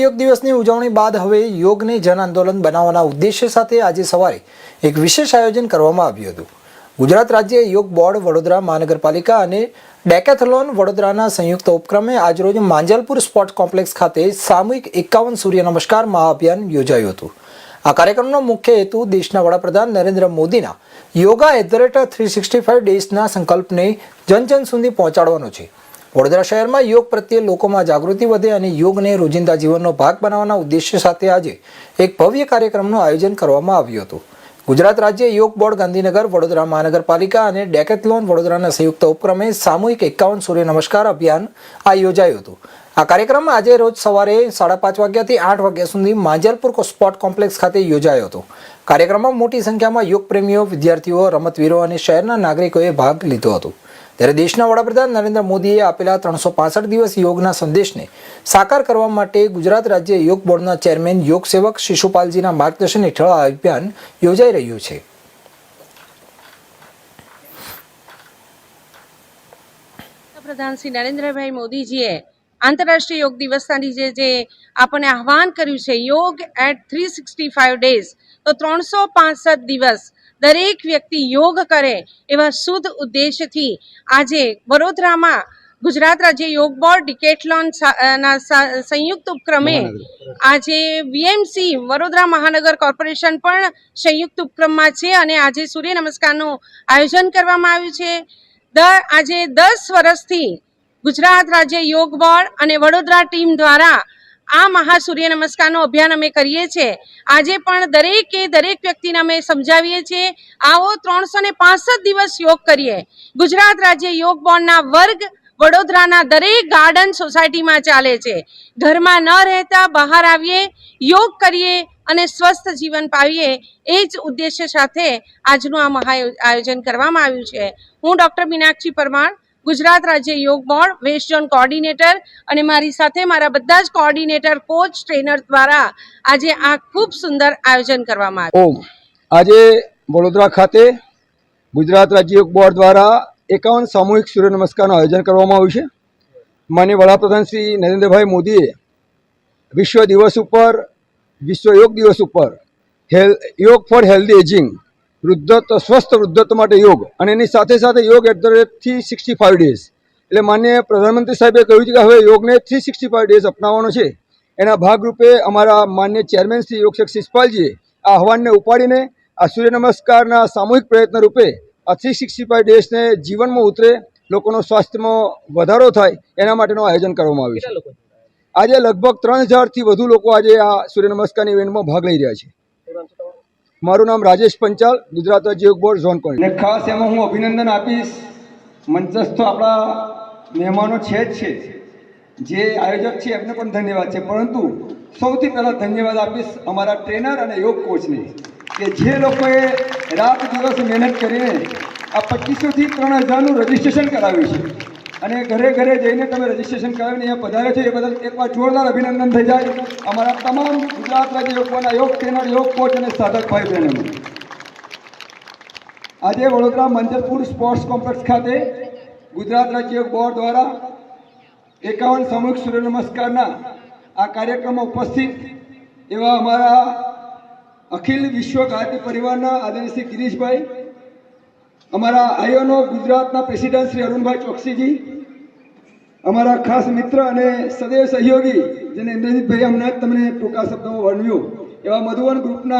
યોગ દિવસની ઉજવણી બાદ હવે યોગને જન આંદોલન બનાવવાના ઉદ્દેશ્ય સાથે આજે સવારે એક વિશેષ આયોજન કરવામાં આવ્યું હતું। ગુજરાત રાજ્ય યોગ બોર્ડ વડોદરા મહાનગરપાલિકા અને ડેકેથલોન વડોદરાના સંયુક્ત ઉપક્રમે આજરોજ માંજલપુર સ્પોર્ટ્સ કોમ્પ્લેક્સ ખાતે સામૂહિક 51 સૂર્ય નમસ્કાર મહાઅભિયાન યોજાયું હતું। આ કાર્યક્રમનો મુખ્ય હેતુ દેશના વડાપ્રધાન નરેન્દ્ર મોદીના યોગા @365 ડેઝના સંકલ્પને જન સુધી પહોંચાડવાનો છે। વડોદરા શહેરમાં યોગ પ્રત્યે લોકોમાં જાગૃતિ વધે અને યોગને રોજિંદા જીવનનો ભાગ બનાવવાના ઉદ્દેશ્ય સાથે આજે એક ભવ્ય કાર્યક્રમનું આયોજન કરવામાં આવ્યું હતું। ગુજરાત રાજ્ય યોગ બોર્ડ ગાંધીનગર વડોદરા મહાનગરપાલિકા અને ડેકેથલોન વડોદરાના સંયુક્ત ઉપક્રમે સામૂહિક 51 સૂર્ય નમસ્કાર અભિયાન આ યોજાયું હતું। આ કાર્યક્રમ આજે રોજ સવારે 5:30 વાગ્યાથી 8 વાગ્યા સુધી માંજલપુર સ્પોર્ટ કોમ્પ્લેક્સ ખાતે યોજાયો હતો। કાર્યક્રમમાં મોટી સંખ્યામાં યોગ પ્રેમીઓ, વિદ્યાર્થીઓ, રમતવીરો અને શહેરના નાગરિકોએ ભાગ લીધો હતો। ત્યારે દેશના વડાપ્રધાન નરેન્દ્ર મોદીએ આપેલા 365 દિવસ યોગના સંદેશને સાકાર કરવા માટે ગુજરાત રાજ્ય યોગ બોર્ડના ચેરમેન યોગ સેવક શિશુપાલજીના માર્ગદર્શન હેઠળ આ અભિયાન યોજાઈ રહ્યું છે। પ્રધાન શ્રી નરેન્દ્રભાઈ મોદીજીએ આંતરરાષ્ટ્રીય યોગ દિવસના જે આપણને આહવાન કર્યું છે, યોગ @365 ડેઝ, તો 365 દિવસ દરેક વ્યક્તિ યોગ કરે એવા શુદ્ધ ઉદ્દેશથી આજે વડોદરામાં ગુજરાત રાજ્ય યોગ બોર્ડ ડિકેથલોન ના સંયુક્ત ઉપક્રમે આજે વીએમસી વડોદરા મહાનગર કોર્પોરેશન પણ સંયુક્ત ઉપક્રમમાં છે અને આજે સૂર્ય નમસ્કારનું આયોજન કરવામાં આવ્યું છે। આજે 10 વર્ષથી ગુજરાત રાજ્ય યોગ બોર્ડ અને વડોદરા ટીમ દ્વારા આ મહાસૂર્ય નમસ્કારનો અભિયાન અમે કરીએ છીએ। આજે પણ દરેક વ્યક્તિને અમે સમજાવીએ છીએ, આવો 365 દિવસ યોગ કરીએ। ગુજરાત રાજ્ય યોગ બોર્ડના વર્ગ વડોદરાના દરેક ગાર્ડન સોસાયટીમાં ચાલે છે। ઘરમાં ન રહેતા બહાર આવીએ, યોગ કરીએ અને સ્વસ્થ જીવન પાવીએ, એ જ ઉદ્દેશ્ય સાથે આજનું આ મહા આયોજન કરવામાં આવ્યું છે। હું ડૉક્ટર મીનાક્ષી પરમાર, ગુજરાત રાજ્ય યોગ બોર્ડ વેસ્ટ ઝોન કોઓર્ડિનેટર, અને મારી સાથે મારા બધા જ કોઓર્ડિનેટર, કોચ, ટ્રેનર દ્વારા આજે આ ખૂબ સુંદર આયોજન કરવામાં આવ્યું। આજે વડોદરા ખાતે ગુજરાત રાજ્ય યોગ બોર્ડ દ્વારા 51 સામૂહિક સૂર્ય નમસ્કારનું આયોજન કરવામાં આવ્યું છે। માનનીય વડાપ્રધાન શ્રી નરેન્દ્રભાઈ મોદીએ વિશ્વ યોગ દિવસ ઉપર યોગ ફોર હેલ્ધી એજિંગ, સ્વસ્થ વૃદ્ધત્વ માટે યોગ, અને એની સાથે સાથે યોગ @365 ડેઝ, એટલે માનનીય પ્રધાનમંત્રી સાહેબે કહ્યું છે કે હવે યોગને 365 ડેઝ અપનાવવાનો છે। એના ભાગરૂપે અમારા માનનીય ચેરમેન શ્રી યોગ સેવક શિશુપાલજીએ આ આહવાનને ઉપાડીને આ સૂર્ય નમસ્કારના સામૂહિક પ્રયત્ન રૂપે આ 365 ડેઝને જીવનમાં ઉતરે, લોકોનો સ્વાસ્થ્યમાં વધારો થાય, એના માટેનું આયોજન કરવામાં આવ્યું છે। આજે લગભગ 3000થી વધુ લોકો આજે આ સૂર્ય નમસ્કારની ઇવેન્ટમાં ભાગ લઈ રહ્યા છે। મારું નામ રાજેશ પંચાલ, ગુજરાત રાજ્ય યોગ બોર્ડ ઝોન કોર્ડિનેટર। ખાસ એમાં હું અભિનંદન આપીશ મંચસ્થ આપણા મહેમાનો છે જ છે, જે આયોજક છે એમને પણ ધન્યવાદ છે, પરંતુ સૌથી પહેલાં ધન્યવાદ આપીશ અમારા ટ્રેનર અને યોગ કોચને, કે જે લોકોએ રાત દિવસ મહેનત કરીને આ 2500થી 3000નું રજિસ્ટ્રેશન કરાવ્યું છે, અને ઘરે ઘરે જઈને તમે રજિસ્ટ્રેશન કરાવીને અહીંયા પધારે છે, એ બદલ એકવાર જોરદાર અભિનંદન થઈ જાય અમારા તમામ ગુજરાત રાજ્ય યોગ બોર્ડના યોગ ટ્રેનર, યોગ કોચ અને સાધક ભાઈ બહેનો। આજે વડોદરા માંજલપુર સ્પોર્ટ્સ કોમ્પ્લેક્સ ખાતે ગુજરાત રાજ્ય યોગ બોર્ડ દ્વારા 51 સામૂહિક સૂર્ય નમસ્કારના આ કાર્યક્રમમાં ઉપસ્થિત એવા અમારા અખિલ વિશ્વ ગાયત્રી પરિવારના આદરણીય શ્રી ગિરીશભાઈ, અમારા આયોનો ગુજરાતના પ્રેસિડેન્ટ શ્રી અરુણભાઈ ચોકસીજી, અમારા ખાસ મિત્ર અને સદૈવ સહયોગી જેને ઇન્દ્રજીતભાઈ હમણાં જ તમને ટૂંકા શબ્દોમાં વર્ણવ્યું એવા મધુવન ગ્રુપના